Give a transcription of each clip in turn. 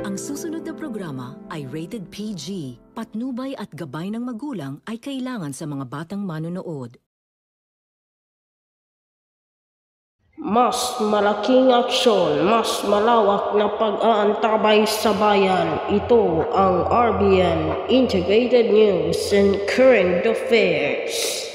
Ang susunod na programa ay rated PG. Patnubay at gabay ng magulang ay kailangan sa mga batang manonood. Mas malaking aksyon, mas malawak na pag-aantabay sa bayan. Ito ang RBN Integrated News and Current Affairs.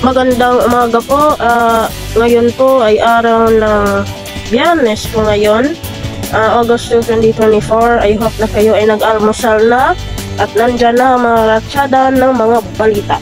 Magandang umaga po. Ngayon po ay araw ng Biyernes po ngayon, August 2, 2024. I hope na kayo ay nag-almusal na at nandyan na ang mga ratsada ng mga balita.